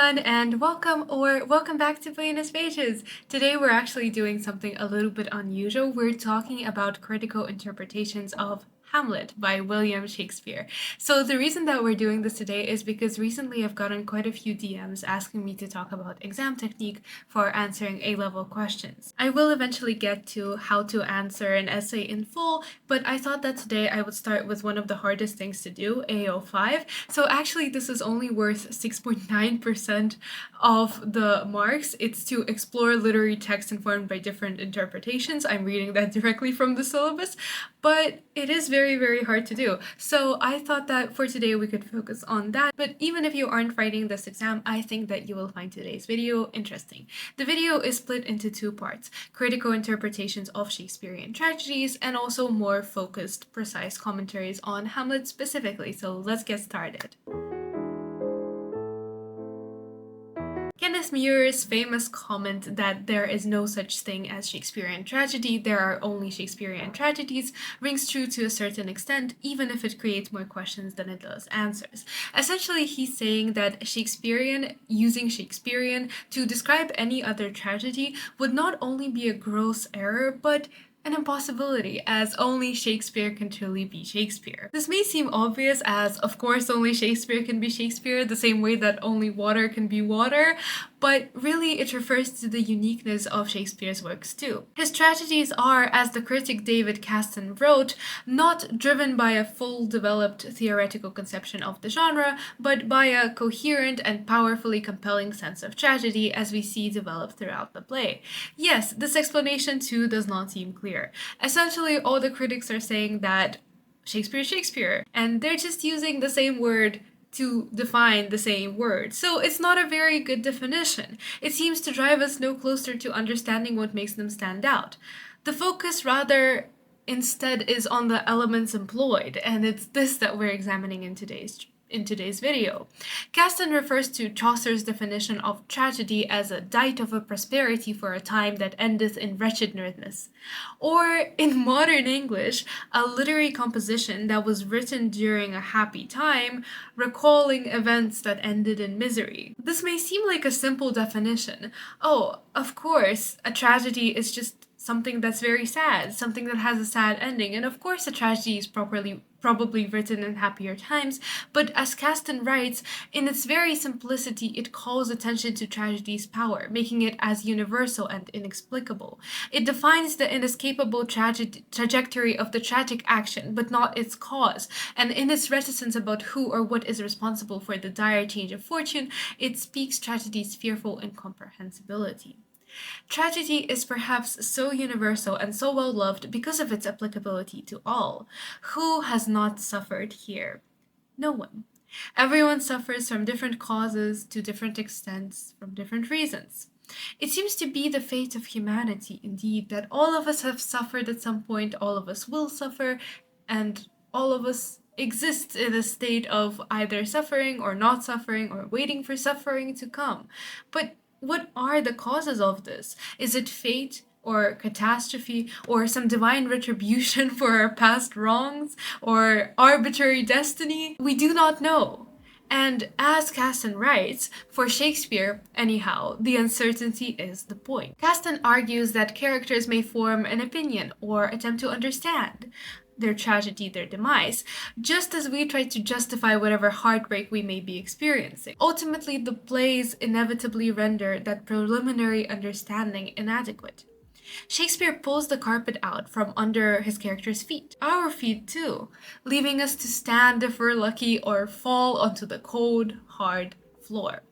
everyone, and welcome back to Buenos Pages. Today we're actually doing something a little bit unusual. We're talking about critical interpretations of Hamlet by William Shakespeare. So the reason that we're doing this today is because recently I've gotten quite a few DMs asking me to talk about exam technique for answering A-level questions. I will eventually get to how to answer an essay in full, but I thought that today I would start with one of the hardest things to do, AO5. So actually this is only worth 6.9% of the marks. It's to explore literary text informed by different interpretations. I'm reading that directly from the syllabus, but it is very hard to do. So I thought that for today we could focus on that. But even if you aren't writing this exam, I think that you will find today's video interesting. The video is split into two parts: critical interpretations of Shakespearean tragedies and also more focused, precise commentaries on Hamlet specifically. So let's get started. Kenneth Muir's famous comment that there is no such thing as Shakespearean tragedy, there are only Shakespearean tragedies, rings true to a certain extent, even if it creates more questions than it does answers. Essentially, he's saying that using Shakespearean to describe any other tragedy would not only be a gross error, but an impossibility, as only Shakespeare can truly be Shakespeare. This may seem obvious, as of course only Shakespeare can be Shakespeare, the same way that only water can be water, but really it refers to the uniqueness of Shakespeare's works too. His tragedies are, as the critic David Caston wrote, not driven by a full developed theoretical conception of the genre, but by a coherent and powerfully compelling sense of tragedy as we see developed throughout the play. Yes, this explanation too does not seem clear. Essentially, all the critics are saying that Shakespeare is Shakespeare, and they're just using the same word to define the same word. So it's not a very good definition. It seems to drive us no closer to understanding what makes them stand out. The focus rather instead is on the elements employed, and it's this that we're examining in today's video. Caston refers to Chaucer's definition of tragedy as a dight of a prosperity for a time that endeth in wretchedness, or in modern English, a literary composition that was written during a happy time, recalling events that ended in misery. This may seem like a simple definition. Oh, of course, a tragedy is just something that's very sad, something that has a sad ending, and of course a tragedy is probably written in happier times, but as Caston writes, in its very simplicity it calls attention to tragedy's power, making it as universal and inexplicable. It defines the inescapable trajectory of the tragic action, but not its cause, and in its reticence about who or what is responsible for the dire change of fortune, it speaks tragedy's fearful incomprehensibility. Tragedy is perhaps so universal and so well loved because of its applicability to all. Who has not suffered here? No one. Everyone suffers from different causes to different extents, from different reasons. It seems to be the fate of humanity, indeed, that all of us have suffered at some point, all of us will suffer, and all of us exist in a state of either suffering or not suffering or waiting for suffering to come. But what are the causes of this? Is it fate or catastrophe or some divine retribution for our past wrongs or arbitrary destiny? We do not know. And as Caston writes, for Shakespeare, anyhow, the uncertainty is the point. Caston argues that characters may form an opinion or attempt to understand their tragedy, their demise, just as we try to justify whatever heartbreak we may be experiencing. Ultimately, the plays inevitably render that preliminary understanding inadequate. Shakespeare pulls the carpet out from under his character's feet, our feet too, leaving us to stand if we're lucky or fall onto the cold, hard floor.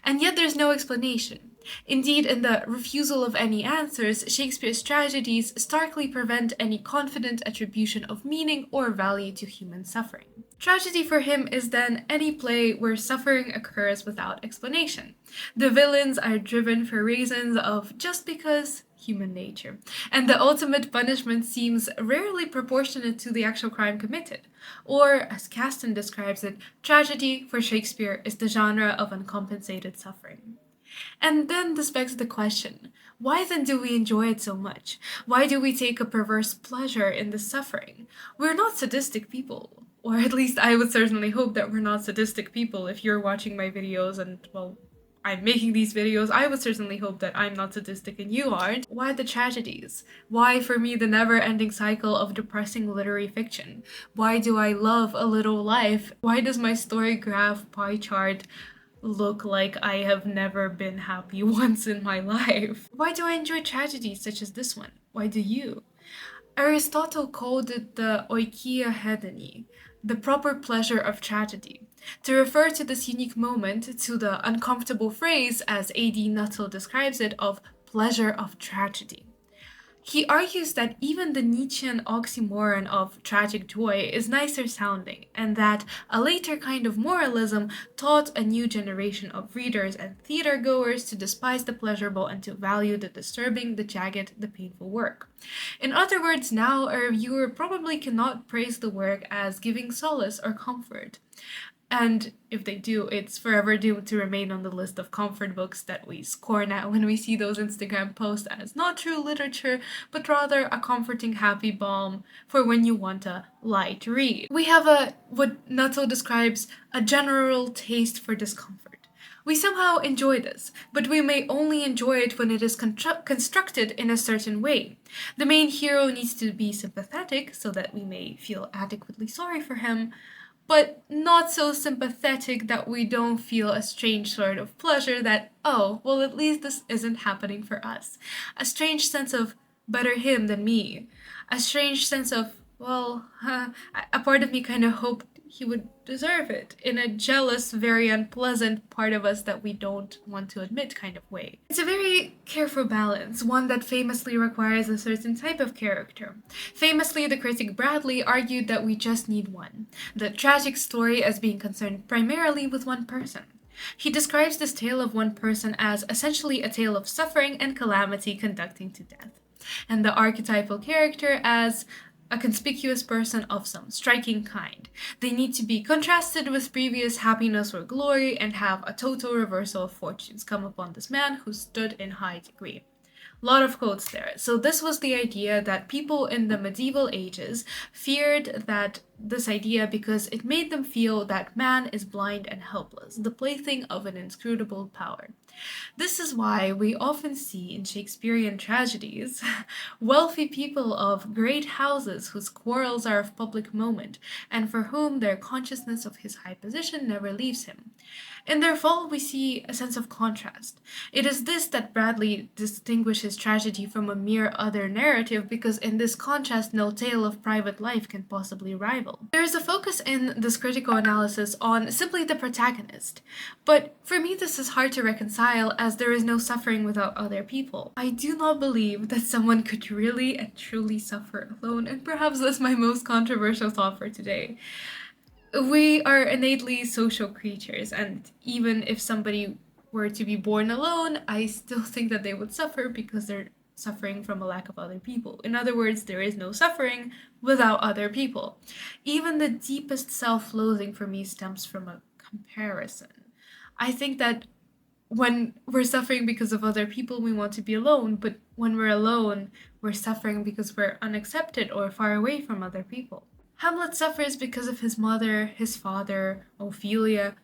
And yet there's no explanation. Indeed, in the refusal of any answers, Shakespeare's tragedies starkly prevent any confident attribution of meaning or value to human suffering. Tragedy for him is then any play where suffering occurs without explanation. The villains are driven for reasons of just because human nature, and the ultimate punishment seems rarely proportionate to the actual crime committed. Or, as Caston describes it, tragedy for Shakespeare is the genre of uncompensated suffering. And then this begs the question, why then do we enjoy it so much? Why do we take a perverse pleasure in the suffering? We're not sadistic people. Or at least I would certainly hope that we're not sadistic people if you're watching my videos and, well, I'm making these videos, I would certainly hope that I'm not sadistic and you aren't. Why the tragedies? Why, for me, the never-ending cycle of depressing literary fiction? Why do I love A Little Life? Why does my story graph pie chart look like I have never been happy once in my life? Why do I enjoy tragedies such as this one? Why do you? Aristotle called it the oikia hedoni, the proper pleasure of tragedy, to refer to this unique moment, to the uncomfortable phrase, as A.D. Nuttall describes it, of pleasure of tragedy. He argues that even the Nietzschean oxymoron of tragic joy is nicer sounding, and that a later kind of moralism taught a new generation of readers and theater goers to despise the pleasurable and to value the disturbing, the jagged, the painful work. In other words, now a reviewer probably cannot praise the work as giving solace or comfort. And if they do, it's forever doomed to remain on the list of comfort books that we scorn at when we see those Instagram posts as not true literature, but rather a comforting happy balm for when you want a light read. We have what Nuttall describes, a general taste for discomfort. We somehow enjoy this, but we may only enjoy it when it is constructed in a certain way. The main hero needs to be sympathetic so that we may feel adequately sorry for him, but not so sympathetic that we don't feel a strange sort of pleasure that, oh, well, at least this isn't happening for us. A strange sense of better him than me. A strange sense of, well, a part of me kind of hoped he would deserve it, in a jealous, very unpleasant part of us that we don't want to admit kind of way. It's a very careful balance, one that famously requires a certain type of character. Famously, the critic Bradley argued that we just need one, the tragic story as being concerned primarily with one person. He describes this tale of one person as essentially a tale of suffering and calamity conducting to death, and the archetypal character as a conspicuous person of some striking kind. They need to be contrasted with previous happiness or glory and have a total reversal of fortunes come upon this man who stood in high degree. Lot of quotes there. So this was the idea that people in the medieval ages feared that this idea because it made them feel that man is blind and helpless, the plaything of an inscrutable power. This is why we often see in Shakespearean tragedies wealthy people of great houses whose quarrels are of public moment, and for whom their consciousness of his high position never leaves him. In their fall, we see a sense of contrast. It is this that Bradley distinguishes tragedy from a mere other narrative, because in this contrast, no tale of private life can possibly rival. There is a focus in this critical analysis on simply the protagonist, but for me this is hard to reconcile as there is no suffering without other people. I do not believe that someone could really and truly suffer alone, and perhaps that's my most controversial thought for today. We are innately social creatures, and even if somebody were to be born alone, I still think that they would suffer because they're suffering from a lack of other people. In other words, there is no suffering without other people. Even the deepest self-loathing for me stems from a comparison. I think that when we're suffering because of other people, we want to be alone, but when we're alone, we're suffering because we're unaccepted or far away from other people. Hamlet suffers because of his mother, his father, Ophelia.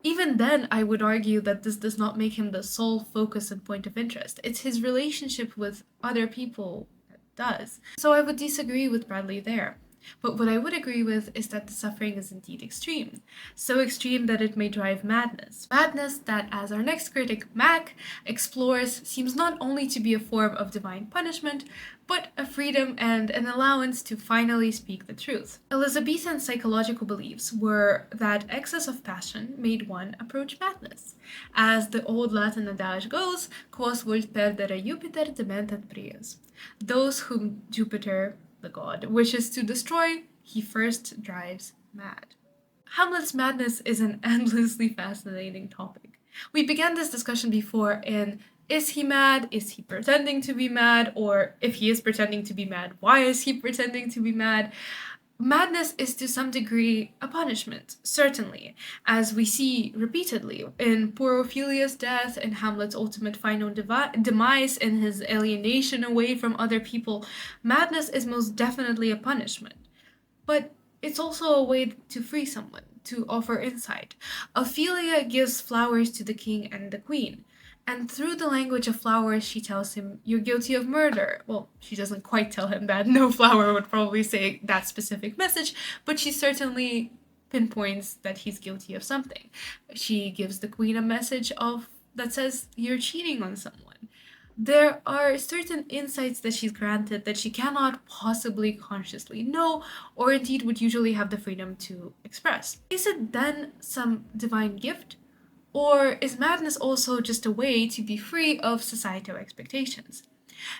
Even then, I would argue that this does not make him the sole focus and point of interest. It's his relationship with other people that does. So I would disagree with Bradley there. But what I would agree with is that the suffering is indeed extreme. So extreme that it may drive madness. Madness that, as our next critic, Mac, explores, seems not only to be a form of divine punishment, but a freedom and an allowance to finally speak the truth. Elizabethan psychological beliefs were that excess of passion made one approach madness. As the old Latin adage goes, quos vult perdere Jupiter dementat prius. Those whom Jupiter, the god, wishes to destroy, he first drives mad. Hamlet's madness is an endlessly fascinating topic. We began this discussion before in, is he mad? Is he pretending to be mad? Or if he is pretending to be mad, why is he pretending to be mad? Madness is to some degree a punishment, certainly, as we see repeatedly in poor Ophelia's death, in Hamlet's ultimate final demise, in his alienation away from other people. Madness is most definitely a punishment, but it's also a way to free someone. to offer insight. Ophelia gives flowers to the king and the queen. And through the language of flowers, she tells him, "You're guilty of murder." Well, she doesn't quite tell him that. No flower would probably say that specific message, but she certainly pinpoints that he's guilty of something. She gives the queen a message that says, "You're cheating on someone." There are certain insights that she's granted that she cannot possibly consciously know, or indeed would usually have the freedom to express. Is it then some divine gift? Or is madness also just a way to be free of societal expectations?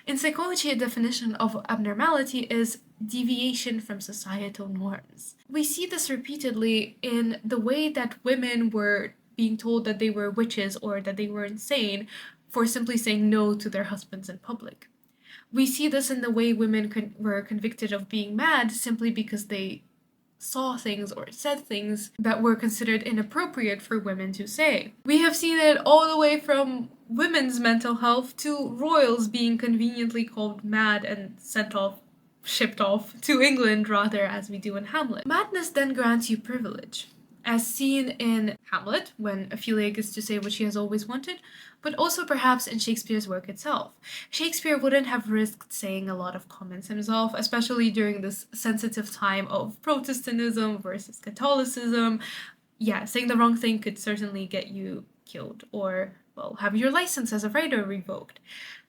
In psychology, a definition of abnormality is deviation from societal norms. We see this repeatedly in the way that women were being told that they were witches or that they were insane for simply saying no to their husbands in public. We see this in the way women were convicted of being mad simply because they saw things or said things that were considered inappropriate for women to say. We have seen it all the way from women's mental health to royals being conveniently called mad and shipped off to England rather, as we do in Hamlet. Madness then grants you privilege, as seen in Hamlet, when Ophelia gets to say what she has always wanted, but also perhaps in Shakespeare's work itself. Shakespeare wouldn't have risked saying a lot of comments himself, especially during this sensitive time of Protestantism versus Catholicism. Yeah, saying the wrong thing could certainly get you killed, or, well, have your license as a writer revoked.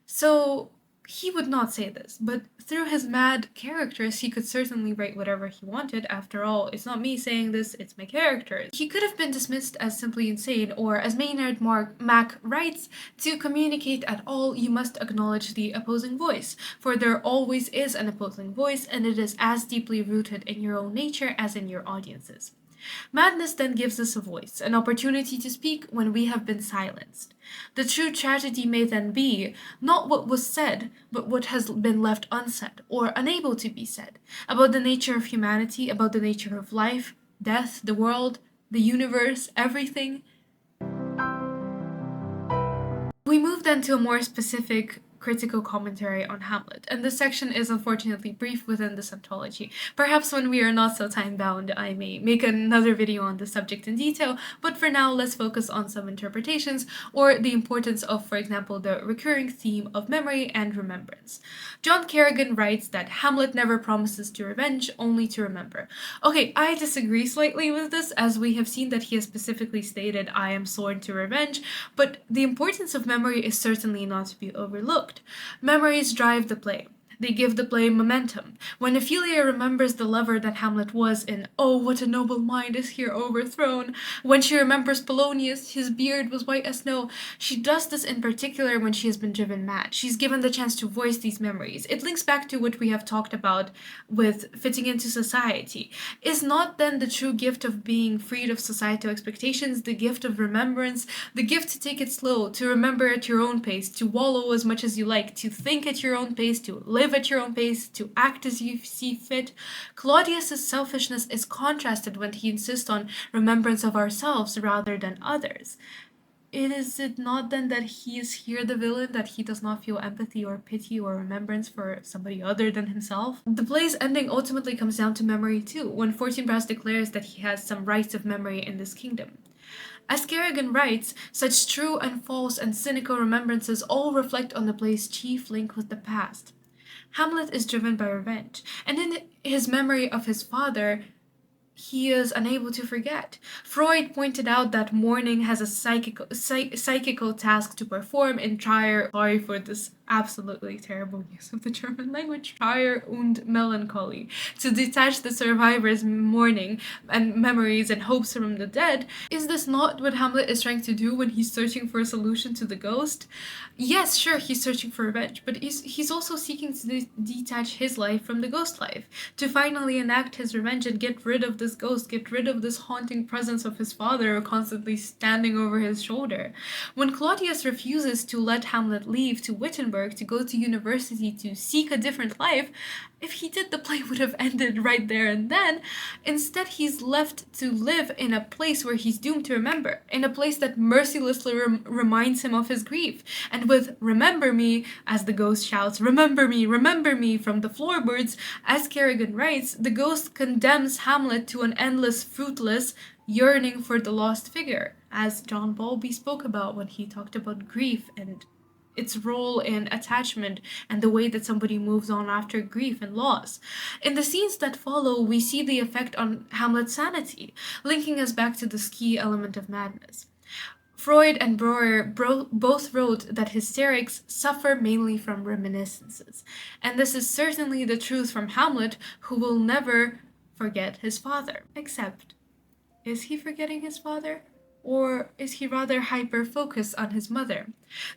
So he would not say this, but through his mad characters, he could certainly write whatever he wanted. After all, it's not me saying this, it's my characters. He could have been dismissed as simply insane, or as Maynard Mac writes, "To communicate at all, you must acknowledge the opposing voice, for there always is an opposing voice, and it is as deeply rooted in your own nature as in your audience's." Madness then gives us a voice, an opportunity to speak when we have been silenced. The true tragedy may then be not what was said, but what has been left unsaid, or unable to be said, about the nature of humanity, about the nature of life, death, the world, the universe, everything. We move then to a more specific critical commentary on Hamlet, and this section is unfortunately brief within this anthology. Perhaps when we are not so time-bound, I may make another video on the subject in detail, but for now let's focus on some interpretations, or the importance of, for example, the recurring theme of memory and remembrance. John Kerrigan writes that Hamlet never promises to revenge, only to remember. Okay, I disagree slightly with this, as we have seen that he has specifically stated, "I am sworn to revenge," but the importance of memory is certainly not to be overlooked. Memories drive the play. They give the play momentum. When Ophelia remembers the lover that Hamlet was in "Oh, what a noble mind is here overthrown," when she remembers Polonius, his beard was white as snow, she does this in particular when she has been driven mad. She's given the chance to voice these memories. It links back to what we have talked about with fitting into society. Is not then the true gift of being freed of societal expectations the gift of remembrance, the gift to take it slow, to remember at your own pace, to wallow as much as you like, to think at your own pace, to live at your own pace, to act as you see fit? Claudius's selfishness is contrasted when he insists on remembrance of ourselves rather than others. Is it not then that he is here the villain, that he does not feel empathy or pity or remembrance for somebody other than himself? The play's ending ultimately comes down to memory too, when Fortinbras declares that he has some rights of memory in this kingdom. As Kerrigan writes, such true and false and cynical remembrances all reflect on the play's chief link with the past. Hamlet is driven by revenge, and in his memory of his father, he is unable to forget. Freud pointed out that mourning has a psychical task to perform in Trier. Sorry for this absolutely terrible use of the German language. Trier und Melancholy. To detach the survivor's mourning and memories and hopes from the dead. Is this not what Hamlet is trying to do when he's searching for a solution to the ghost? Yes, sure, he's searching for revenge, but he's also seeking to detach his life from the ghost life, to finally enact his revenge and get rid of this ghost, get rid of this haunting presence of his father constantly standing over his shoulder. When Claudius refuses to let Hamlet leave to Wittenberg to go to university to seek a different life, if he did, the play would have ended right there and then. Instead, he's left to live in a place where he's doomed to remember, in a place that mercilessly reminds him of his grief. And with "remember me," as the ghost shouts, remember me," from the floorboards, as Kerrigan writes, the ghost condemns Hamlet to an endless, fruitless, yearning for the lost figure, as John Bowlby spoke about when he talked about grief and its role in attachment and the way that somebody moves on after grief and loss. In the scenes that follow, we see the effect on Hamlet's sanity, linking us back to this key element of madness. Freud and Breuer both wrote that hysterics suffer mainly from reminiscences, and this is certainly the truth from Hamlet, who will never forget his father. Except, is he forgetting his father? Or is he rather hyper-focused on his mother?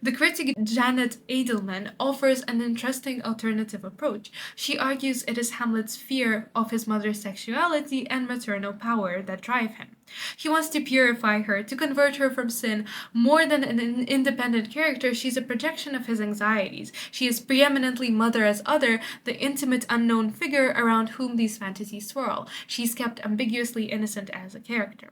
The critic Janet Edelman offers an interesting alternative approach. She argues it is Hamlet's fear of his mother's sexuality and maternal power that drive him. He wants to purify her, to convert her from sin. More than an independent character, she's a projection of his anxieties. She is preeminently mother as other, the intimate unknown figure around whom these fantasies swirl. She's kept ambiguously innocent as a character.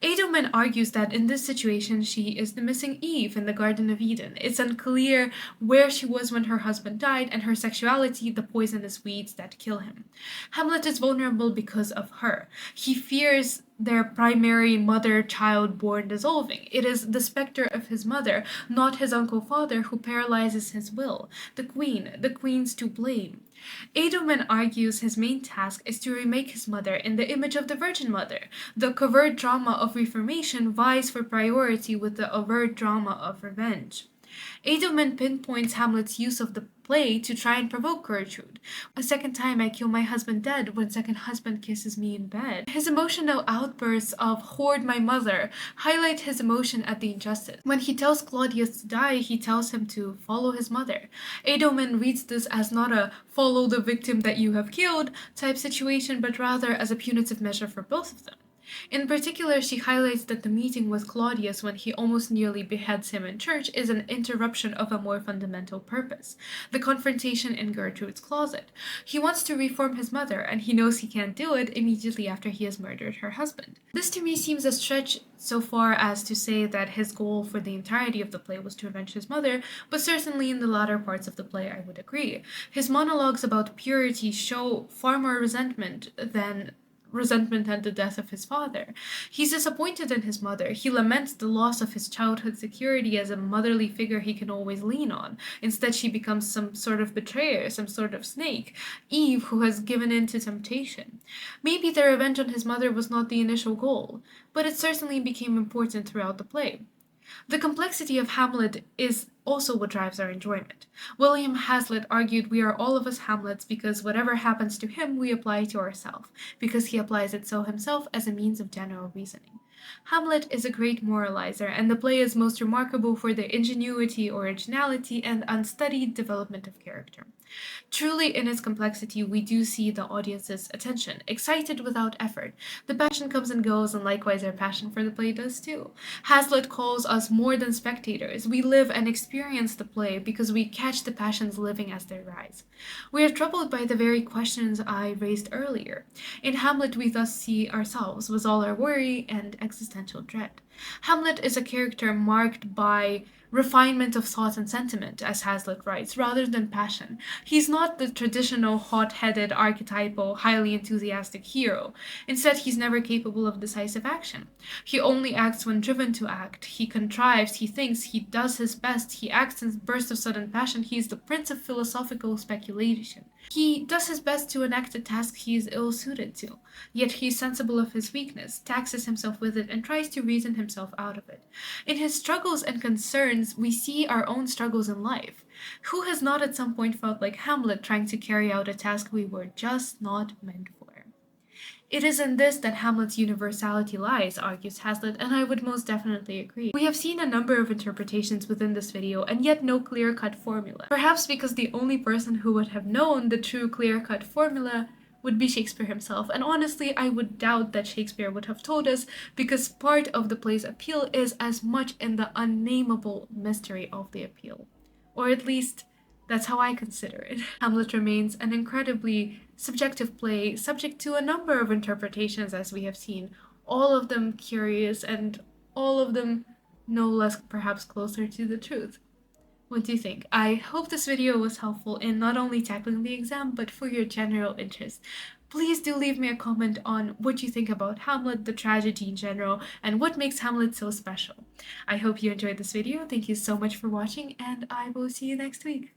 Edelman argues that in this situation she is the missing Eve in the Garden of Eden. It's unclear where she was when her husband died, and her sexuality the poisonous weeds that kill him. Hamlet is vulnerable because of her. He fears their primary mother-child born dissolving. It is the specter of his mother, not his uncle-father, who paralyzes his will. The queen's to blame. Edelman argues his main task is to remake his mother in the image of the Virgin Mother. The covert drama of reformation vies for priority with the overt drama of revenge. Edelman pinpoints Hamlet's use of the play to try and provoke Gertrude. A second time I kill my husband dead when second husband kisses me in bed. His emotional outbursts of hoard my mother highlight his emotion at the injustice. When he tells Claudius to die, he tells him to follow his mother. Edelman reads this as not a follow the victim that you have killed type situation, but rather as a punitive measure for both of them. In particular, she highlights that the meeting with Claudius when he almost nearly beheads him in church is an interruption of a more fundamental purpose, the confrontation in Gertrude's closet. He wants to reform his mother, and he knows he can't do it immediately after he has murdered her husband. This to me seems a stretch so far as to say that his goal for the entirety of the play was to avenge his mother, but certainly in the latter parts of the play I would agree. His monologues about purity show far more resentment at the death of his father. He's disappointed in his mother. He laments the loss of his childhood security as a motherly figure he can always lean on. Instead, she becomes some sort of betrayer, some sort of snake, Eve who has given in to temptation. Maybe the revenge on his mother was not the initial goal, but it certainly became important throughout the play. The complexity of Hamlet is also what drives our enjoyment. William Hazlitt argued we are all of us Hamlets because whatever happens to him we apply to ourselves, because he applies it so himself as a means of general reasoning. Hamlet is a great moralizer, and the play is most remarkable for the ingenuity, originality, and unstudied development of character. Truly, in its complexity, we do see the audience's attention, excited without effort. The passion comes and goes, and likewise our passion for the play does too. Hazlitt calls us more than spectators. We live and experience the play because we catch the passions living as they rise. We are troubled by the very questions I raised earlier. In Hamlet, we thus see ourselves with all our worry and existential dread. Hamlet is a character marked by refinement of thought and sentiment, as Hazlitt writes, rather than passion. He's not the traditional hot-headed, archetypal, highly enthusiastic hero. Instead, he's never capable of decisive action. He only acts when driven to act. He contrives, he thinks, he does his best, he acts in bursts of sudden passion. He is the prince of philosophical speculation. He does his best to enact a task he is ill-suited to, yet he is sensible of his weakness, taxes himself with it, and tries to reason himself out of it. In his struggles and concerns, we see our own struggles in life. Who has not at some point felt like Hamlet trying to carry out a task we were just not meant for? It is in this that Hamlet's universality lies, argues Hazlitt, and I would most definitely agree. We have seen a number of interpretations within this video, and yet no clear-cut formula. Perhaps because the only person who would have known the true clear-cut formula would be Shakespeare himself, and honestly, I would doubt that Shakespeare would have told us, because part of the play's appeal is as much in the unnameable mystery of the appeal. Or at least, that's how I consider it. Hamlet remains an incredibly subjective play, subject to a number of interpretations as we have seen, all of them curious and all of them no less perhaps closer to the truth. What do you think? I hope this video was helpful in not only tackling the exam, but for your general interest. Please do leave me a comment on what you think about Hamlet, the tragedy in general, and what makes Hamlet so special. I hope you enjoyed this video. Thank you so much for watching, and I will see you next week.